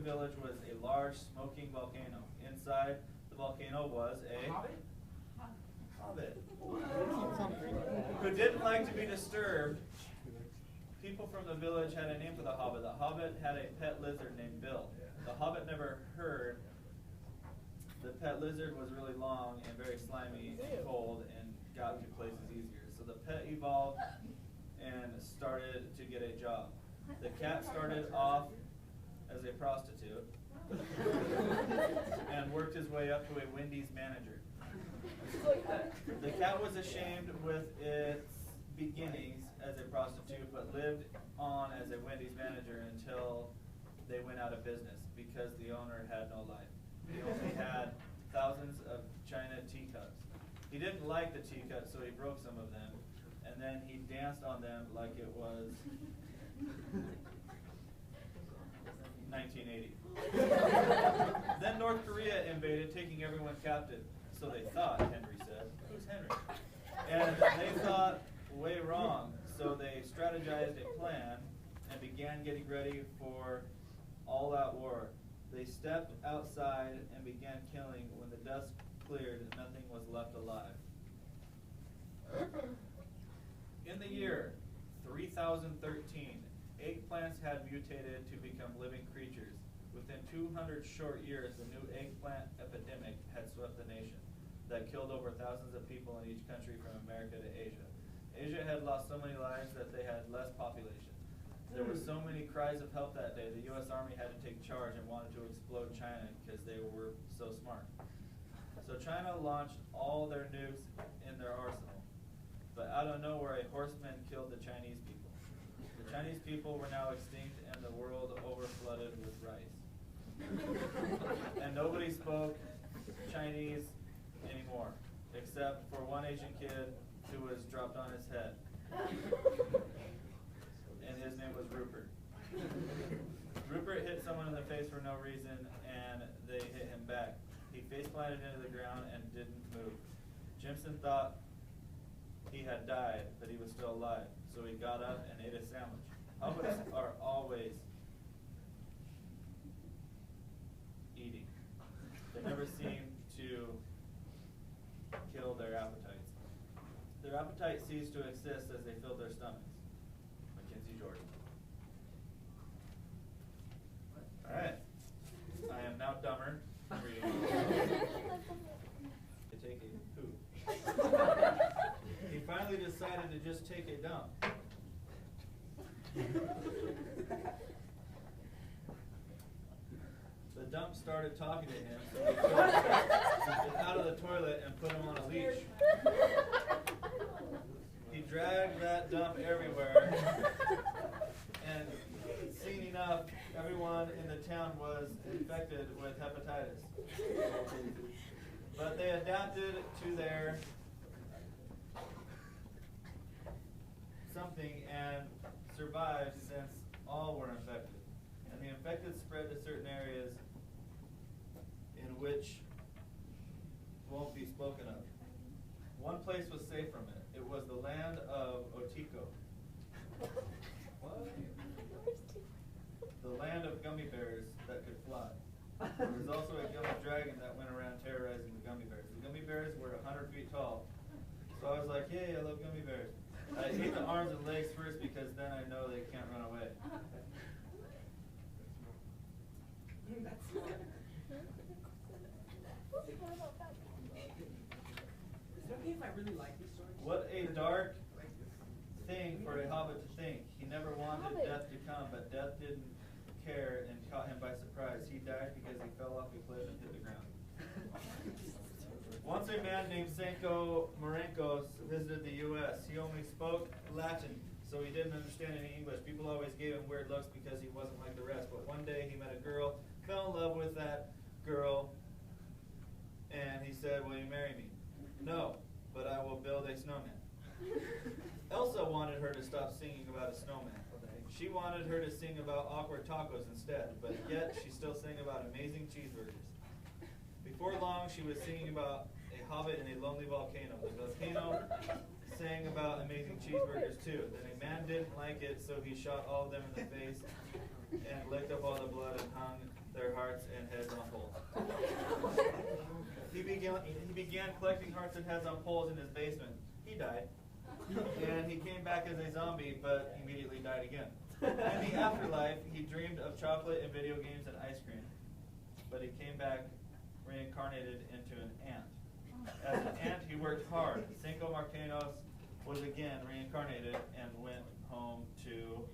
village was a large smoking volcano. Inside the volcano was a hobbit who didn't like to be disturbed. People from the village had a name for the hobbit. The hobbit had a pet lizard named Bill. The hobbit never heard the pet lizard was really long and very slimy and cold and got to places easier. So the pet evolved and started to get a job. The cat started off as a prostitute and worked his way up to a Wendy's manager. The cat was ashamed with its beginnings as a prostitute, but lived on as a Wendy's manager until they went out of business because the owner had no life. He only had thousands of china teacups. He didn't like the teacups, so he broke some of them, and then he danced on them like it was 1980. Then North Korea invaded, taking everyone captive. So they thought, Henry said. Who's Henry? And they thought way wrong. So they strategized a plan and began getting ready for all-out war. They stepped outside and began killing. When the dust cleared, nothing was left alive. In the year 3013, eggplants had mutated to become living creatures. Within 200 short years, the new eggplant epidemic had swept the nation that killed over thousands of people in each country from America to Asia. Asia had lost so many lives that they had less population. There were so many cries of help that day, the U.S. Army had to take charge and wanted to explode China because they were so smart. So China launched all their nukes in their arsenal. But out of nowhere, a horseman killed the Chinese people. The Chinese people were now extinct and the world overflooded with rice. And nobody spoke Chinese anymore, except for one Asian kid who was dropped on his head. And his name was Rupert. Rupert hit someone in the face for no reason, and they hit him back. He face planted into the ground and didn't move. Jimson thought he had died, but he was still alive, so he got up and ate a sandwich. Hobbits are always eating. They never seem to kill their appetites. Their appetite ceased to exist as they filled their stomachs. Mackenzie Jordan. All right. I am now dumber. Reading. To take a poop. He finally decided to just take a dump. The dump started talking to him, so he took him out of the toilet and put him on a leash. He dragged that dump everywhere, and soon enough, everyone in the town was infected with hepatitis. But they adapted to their something and survived since all were infected. And the infected spread to certain areas in which won't be spoken of. One place was safe from it. It was the land of Otiko. What? The land of gummy bears that could fly. There was also a gummy dragon that went around terrorizing the gummy bears. The gummy bears were 100 feet tall. So I was like, hey, I love gummy bears. I ate the arms and legs first because then I know they can't run away. That's Is it okay if I really like these stories? What a dark thing for a hobbit to think. He never wanted death to come, but death didn't care and caught him by surprise. He died because he fell off a cliff and hit the ground. Once a man named Sancho Morencos visited the U.S. He only spoke Latin, so he didn't understand any English. People always gave him weird looks because he wasn't like the rest. But one day he met a girl, fell in love with that girl, and he said, will you marry me? No, but I will build a snowman. Elsa wanted her to stop singing about a snowman. She wanted her to sing about awkward tacos instead, but yet she still sang about amazing cheeseburgers. Before long, she was singing about a hobbit in a lonely volcano. The volcano sang about amazing cheeseburgers too. Then a man didn't like it, so he shot all of them in the face and licked up all the blood and hung their hearts and heads on poles. He began collecting hearts and heads on poles in his basement. He died. And he came back as a zombie, but immediately died again. In the afterlife, he dreamed of chocolate and video games and ice cream. But he came back reincarnated into an ant. As an ant, he worked hard. Cinco Martinos was again reincarnated and went home to